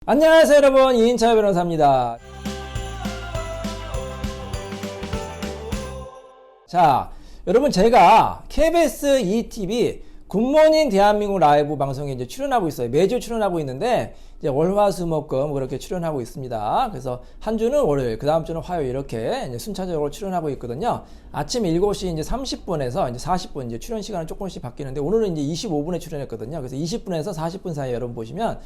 안녕하세요 여러분, 이인철 변호사입니다. 자, 여러분, 제가 KBS ETV 굿모닝 대한민국 라이브 방송에 이제 출연하고 있어요. 매주 출연하고 있는데 이제 월화수목금 그렇게 출연하고 있습니다. 그래서 한 주는 월요일, 그 다음 주는 화요일 이렇게 이제 순차적으로 출연하고 있거든요. 아침 7시 이제 30분에서 이제 40분 이제 출연 시간은 조금씩 바뀌는데 오늘은 이제 25분에 출연했거든요. 그래서 20분에서 40분 사이에 여러분 보시면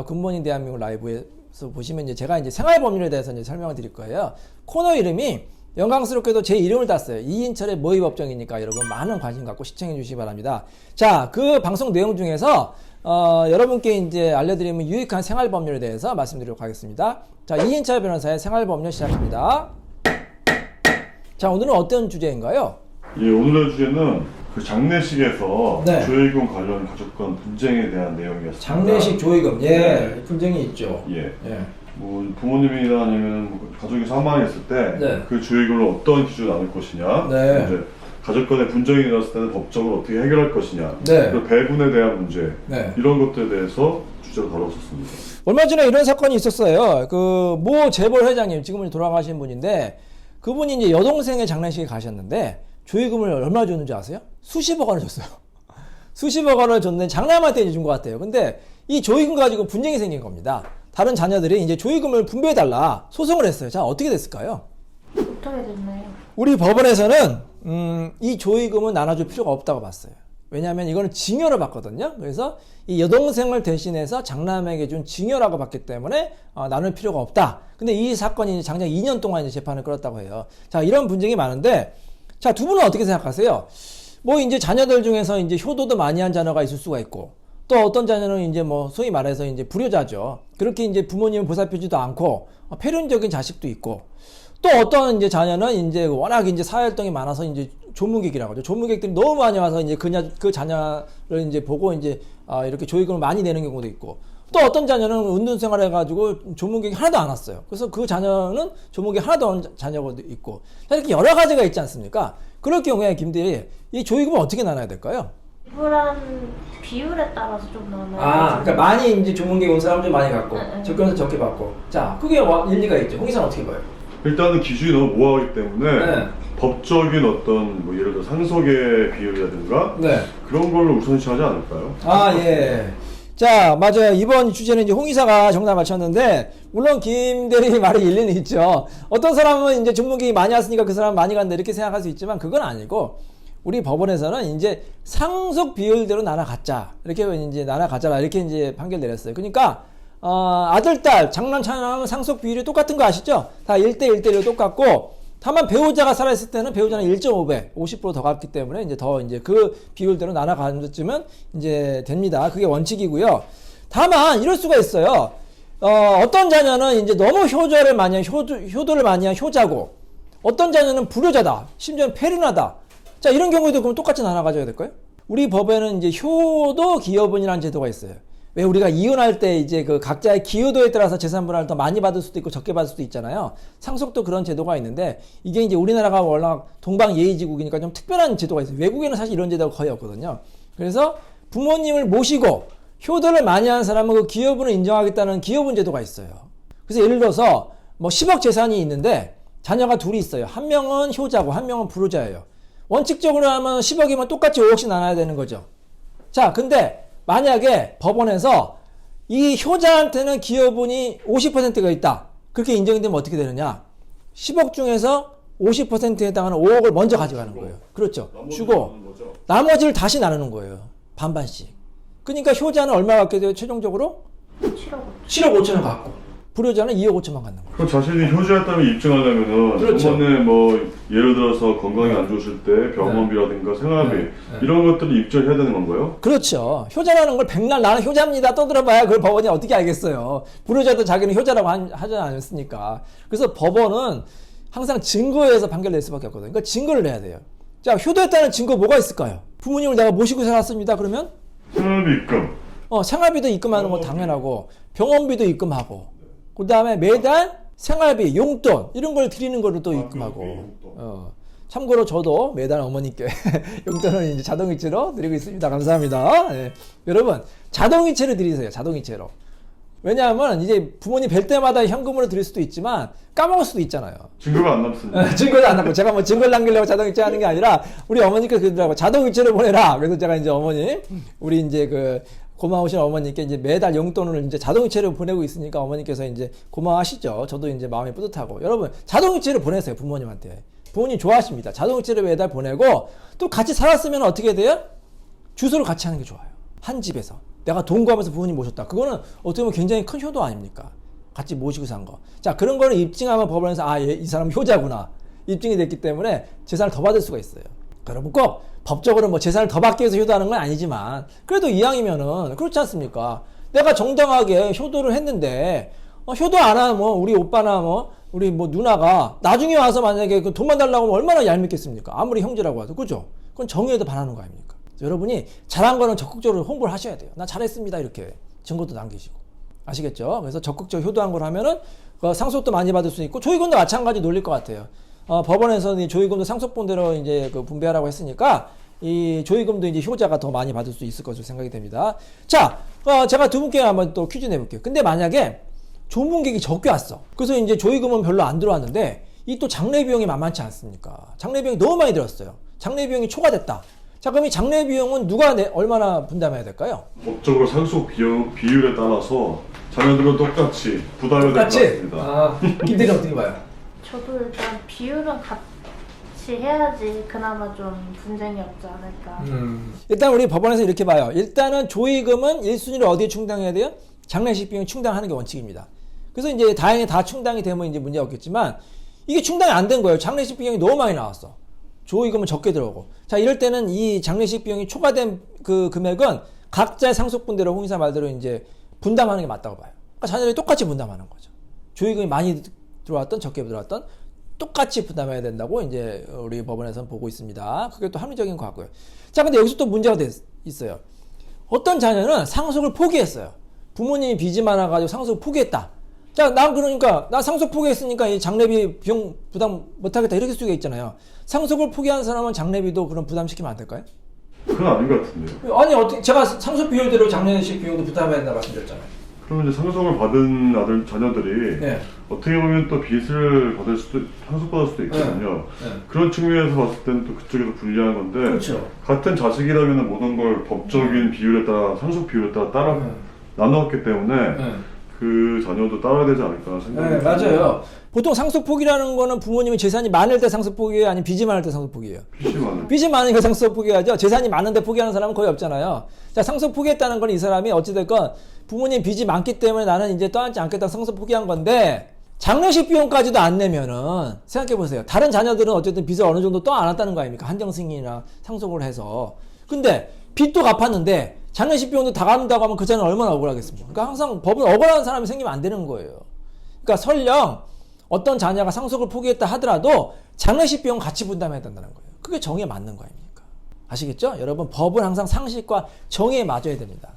굿모닝 대한민국 라이브에서 보시면 이제 제가 이제 생활법률에 대해서 이제 설명을 드릴 거예요. 코너 이름이 영광스럽게도 제 이름을 땄어요. 이인철의 뭐이 법정이니까 여러분 많은 관심 갖고 시청해 주시기 바랍니다. 자, 그 방송 내용 중에서 여러분께 이제 알려드리면 유익한 생활법률에 대해서 말씀드리도록 하겠습니다. 자, 이인철 변호사의 생활법률 시작합니다. 자, 오늘은 어떤 주제인가요? 예, 오늘의 주제는 그 장례식에서 네. 조의금 관련 가족 간 분쟁에 대한 내용이었습니다. 장례식 조의금, 예, 네. 분쟁이 있죠. 예. 예. 뭐 부모님이나 아니면 뭐 가족이 사망했을 때 그 네. 조의금을 어떤 기준으로 나눌 것이냐, 네. 이제 가족 간의 분쟁이 일어났을 때는 법적으로 어떻게 해결할 것이냐, 네. 그 배분에 대한 문제, 네. 이런 것들에 대해서 주제로 다뤘었습니다. 얼마 전에 이런 사건이 있었어요. 그 모 재벌 회장님, 지금은 돌아가신 분인데 그분이 이제 여동생의 장례식에 가셨는데 조의금을 얼마 줬는지 아세요? 수십억 원을 줬어요. 수십억 원을 줬는데 장남한테 준 것 같아요. 근데 이 조의금 가지고 분쟁이 생긴 겁니다. 다른 자녀들이 이제 조의금을 분배해달라 소송을 했어요. 자, 어떻게 됐을까요? 어떻게 됐나요? 우리 법원에서는 이 조의금은 나눠줄 필요가 없다고 봤어요. 왜냐하면 이거는 징여로 봤거든요. 그래서 이 여동생을 대신해서 장남에게 준 징여라고 봤기 때문에 나눌 필요가 없다. 근데 이 사건이 장장 2년 동안 이제 재판을 끌었다고 해요. 자, 이런 분쟁이 많은데, 자, 두 분은 어떻게 생각하세요? 뭐 이제 자녀들 중에서 이제 효도도 많이 한 자녀가 있을 수가 있고, 또 어떤 자녀는 이제 뭐 소위 말해서 이제 불효자죠. 그렇게 이제 부모님을 보살피지도 않고 폐륜적인 자식도 있고, 또 어떤 이제 자녀는 이제 워낙 이제 사회활동이 많아서 이제 조문객이라고 하죠. 조문객들이 너무 많이 와서 이제 그 자녀를 이제 보고 이제 이렇게 조의금을 많이 내는 경우도 있고, 또 어떤 자녀는 은둔생활 해가지고 조문객이 하나도 안 왔어요. 그래서 그 자녀는 조문객이 하나도 온 자녀가 있고, 이렇게 여러 가지가 있지 않습니까? 그럴 경우에 김대리, 이 조의금을 어떻게 나눠야 될까요? 지불한 비율에 따라서 좀 나눠요. 그러니까 많이 이제 조문객 온 사람들 많이 갖고, 네. 적게는 적게 받고. 자, 그게 일리가 있죠. 홍 이사는 어떻게 봐요? 일단은 기준이 너무 모호하기 때문에 네. 법적인 어떤 뭐 예를 들어 상속의 비율이라든가 네. 그런 걸로 우선시하지 않을까요? 예. 자, 맞아요. 이번 주제는 이제 홍 이사가 정답 맞췄는데, 물론 김 대리 말이 일리는 있죠. 어떤 사람은 이제 전문객이 많이 왔으니까 그 사람 많이 간다 이렇게 생각할 수 있지만 그건 아니고, 우리 법원에서는 이제 상속 비율대로 나눠갖자. 이렇게 이제 나눠가자라 이렇게 이제 판결 내렸어요. 그러니까, 아들, 딸, 장남, 차남 상속 비율이 똑같은 거 아시죠? 다 1대1로 똑같고, 다만 배우자가 살아있을 때는 배우자는 1.5배, 50%더 갔기 때문에 이제 더 이제 그 비율대로 나눠가주면 이제 됩니다. 그게 원칙이고요. 다만 이럴 수가 있어요. 어떤 자녀는 이제 너무 효도를 많이 한 효자고, 어떤 자녀는 불효자다, 심지어는 폐륜하다. 자, 이런 경우에도 그럼 똑같이 나눠가져야 될까요? 우리 법에는 이제 효도 기여분이라는 제도가 있어요. 왜 우리가 이혼할 때 이제 그 각자의 기여도에 따라서 재산분할을 더 많이 받을 수도 있고 적게 받을 수도 있잖아요. 상속도 그런 제도가 있는데 이게 이제 우리나라가 워낙 동방예의지국이니까 좀 특별한 제도가 있어요. 외국에는 사실 이런 제도가 거의 없거든요. 그래서 부모님을 모시고 효도를 많이 한 사람은 그 기여분을 인정하겠다는 기여분 제도가 있어요. 그래서 예를 들어서 뭐 10억 재산이 있는데 자녀가 둘이 있어요. 한 명은 효자고 한 명은 불효자예요. 원칙적으로 하면 10억이면 똑같이 5억씩 나눠야 되는 거죠. 자, 근데 만약에 법원에서 이 효자한테는 기여분이 50%가 있다. 그렇게 인정이 되면 어떻게 되느냐? 10억 중에서 50%에 해당하는 5억을 먼저 가져가는 거예요. 그렇죠. 주고 나머지를 다시 나누는 거예요. 반반씩. 그러니까 효자는 얼마 갖게 돼요? 최종적으로? 7억 5천을 갖고. 불효자는 2억 5천만 갖는 거예요. 그럼 자신이 효자였다면 입증하려면은 그렇죠. 이번에 뭐 예를 들어서 건강이 안 좋으실 때 병원비라든가 생활비 이런 것들을 입증해야 되는 건가요? 그렇죠. 효자라는 걸 백날 나는 효자입니다 떠들어봐야 그걸 법원이 어떻게 알겠어요. 불효자도 자기는 효자라고 하지 않았으니까. 그래서 법원은 항상 증거에 의해서 판결 낼 수밖에 없거든요. 그러니까 증거를 내야 돼요. 자, 효도했다는 증거 뭐가 있을까요? 부모님을 내가 모시고 살았습니다. 그러면 생활비 입금. 생활비도 입금하는 건 당연하고 병원비도 입금하고 그 다음에 매달 생활비, 용돈 이런 걸 드리는 거를 또 입금하고. 참고로 저도 매달 어머니께 용돈을 이제 자동이체로 드리고 있습니다. 감사합니다. 네. 여러분, 자동이체로 드리세요. 자동이체로. 왜냐하면 이제 부모님 뵐 때마다 현금으로 드릴 수도 있지만 까먹을 수도 있잖아요. 증거가 안 남습니다. 증거를 안 남고 제가 뭐 증거를 남기려고 자동이체 하는 게 아니라 우리 어머니께서 그러더라고 자동이체를 보내라. 그래서 제가 이제 어머니 우리 이제 그 고마우신 어머니께 이제 매달 용돈을 이제 자동이체로 보내고 있으니까 어머니께서 이제 고마워하시죠. 저도 이제 마음이 뿌듯하고 여러분 자동이체를 보내세요 부모님한테. 부모님 좋아하십니다. 자동이체를 매달 보내고 또 같이 살았으면 어떻게 돼요? 주소를 같이 하는 게 좋아요. 한 집에서 내가 돈 구하면서 부모님 모셨다. 그거는 어떻게 보면 굉장히 큰 효도 아닙니까? 같이 모시고 산 거. 자 그런 거를 입증하면 법원에서 아, 이 사람 효자구나 입증이 됐기 때문에 재산을 더 받을 수가 있어요. 여러분 꼭 법적으로 뭐 재산을 더 받기 위해서 효도하는 건 아니지만 그래도 이왕이면은 그렇지 않습니까? 내가 정당하게 효도를 했는데 효도 안 하면 뭐 우리 오빠나 뭐 우리 뭐 누나가 나중에 와서 만약에 그 돈만 달라고 하면 얼마나 얄밉겠습니까? 아무리 형제라고 해도 그죠? 그건 정의에도 반하는 거 아닙니까? 여러분이 잘한 거는 적극적으로 홍보를 하셔야 돼요. 나 잘했습니다 이렇게 증거도 남기시고 아시겠죠? 그래서 적극적으로 효도한 걸 하면은 상속도 많이 받을 수 있고 조의금도 마찬가지 놀릴 것 같아요. 법원에서는 조의금도 상속분대로 이제 그 분배하라고 했으니까 이 조의금도 이제 효자가 더 많이 받을 수 있을 것으로 생각이 됩니다. 자, 제가 두 분께 한번 또 퀴즈 내볼게요. 근데 만약에 조문객이 적게 왔어. 그래서 이제 조의금은 별로 안 들어왔는데 이 또 장례 비용이 만만치 않습니까? 장례 비용이 너무 많이 들었어요. 장례 비용이 초과됐다. 자, 그럼 이 장례 비용은 누가 얼마나 분담해야 될까요? 법적으로 상속 비율에 따라서 자녀들은 똑같이 부담해야 될 것 같습니다. 아, 김대리 어떻게 봐요? 저도 일단 비율은 같이 해야지 그나마 좀 분쟁이 없지 않을까. 일단 우리 법원에서 이렇게 봐요. 일단은 조의금은 1순위를 어디에 충당해야 돼요? 장례식 비용 충당하는 게 원칙입니다. 그래서 이제 다행히 다 충당이 되면 이제 문제가 없겠지만 이게 충당이 안 된 거예요. 장례식 비용이 너무 많이 나왔어. 조의금은 적게 들어오고. 자, 이럴 때는 이 장례식 비용이 초과된 그 금액은 각자의 상속분대로 홍의사 말대로 이제 분담하는 게 맞다고 봐요. 그러니까 자녀들이 똑같이 분담하는 거죠. 조의금이 많이 들어왔던 적게 들어왔던 똑같이 부담해야 된다고 이제 우리 법원에서는 보고 있습니다. 그게 또 합리적인 것 같고요. 자, 근데 여기서 또 문제가 있어요. 어떤 자녀는 상속을 포기했어요. 부모님이 빚이 많아가지고 상속을 포기했다. 자, 난 그러니까 나 상속 포기했으니까 이 장례비 비용 부담 못하겠다 이렇게 수가 있잖아요. 상속을 포기한 사람은 장례비도 그럼 부담시키면 안 될까요? 그건 아닌 것 같은데요. 아니 어떻게 제가 상속 비율대로 장례식 비용도 부담해야 된다 말씀드렸잖아요. 그러면 이제 상속을 받은 자녀들이 네. 어떻게 보면 또 빚을 상속받을 수도 있거든요. 네. 그런 측면에서 봤을 때는 또 그쪽에서 불리한 건데 그렇죠. 같은 자식이라면 모든 걸 법적인 비율에 따라 상속 비율에 따라 나누었기 때문에 그 자녀도 따라야 되지 않을까 생각이 네, 맞아요. 보통 상속 포기라는 거는 부모님이 재산이 많을 때 상속 포기예요, 아니면 빚이 많을 때 상속 포기예요? 빚이 많으니까 상속 포기하죠. 재산이 많은데 포기하는 사람은 거의 없잖아요. 자, 상속 포기했다는 건 이 사람이 어찌됐건 부모님 빚이 많기 때문에 나는 이제 떠안지 않겠다 상속 포기한 건데 장례식 비용까지도 안 내면은 생각해 보세요. 다른 자녀들은 어쨌든 빚을 어느 정도 떠안았다는 거 아닙니까? 한정 승인이나 상속을 해서. 근데 빚도 갚았는데 장례식 비용도 다 갚는다고 하면 그 자녀는 얼마나 억울하겠습니까? 그러니까 항상 법은 억울한 사람이 생기면 안 되는 거예요. 그러니까 설령 어떤 자녀가 상속을 포기했다 하더라도 장례식 비용 같이 분담해야 된다는 거예요. 그게 정의에 맞는 거 아닙니까? 아시겠죠? 여러분 법은 항상 상식과 정의에 맞아야 됩니다.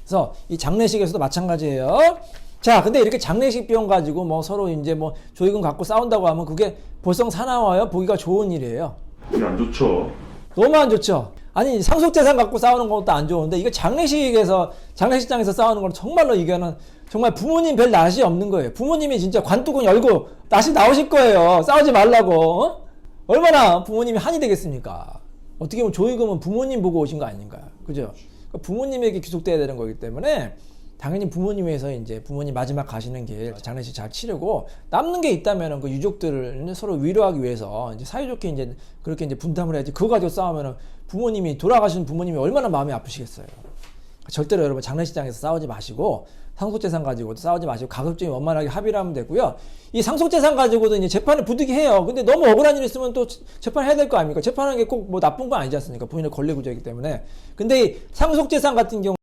그래서 이 장례식에서도 마찬가지예요. 자, 근데 이렇게 장례식 비용 가지고 뭐 서로 이제 뭐 조의금 갖고 싸운다고 하면 그게 볼썽사나워요? 보기가 좋은 일이에요. 그게 안 좋죠. 너무 안 좋죠. 아니 상속재산 갖고 싸우는 것도 안 좋은데 이거 장례식장에서 싸우는 건 정말로 이거는 정말 부모님 별 낯이 없는 거예요. 부모님이 진짜 관뚜껑 열고 낯이 나오실 거예요. 싸우지 말라고. 얼마나 부모님이 한이 되겠습니까? 어떻게 보면 조의금은 부모님 보고 오신 거 아닌가요? 그죠? 그러니까 부모님에게 귀속돼야 되는 거기 때문에 당연히 부모님 위해서 이제 부모님 마지막 가시는 길 장례식 잘 치르고 남는 게 있다면은 그 유족들을 서로 위로하기 위해서 이제 사이좋게 이제 그렇게 이제 분담을 해야지. 그거 가지고 싸우면은 부모님이 돌아가신 부모님이 얼마나 마음이 아프시겠어요. 절대로 여러분 장례식장에서 싸우지 마시고 상속재산 가지고도 싸우지 마시고 가급적이 원만하게 합의를 하면 되고요. 이 상속재산 가지고도 이제 재판을 부득이 해요. 근데 너무 억울한 일이 있으면 또 재판해야 될 거 아닙니까? 재판하는 게 꼭 뭐 나쁜 건 아니지 않습니까? 부인의 권리 구조이기 때문에. 근데 이 상속재산 같은 경우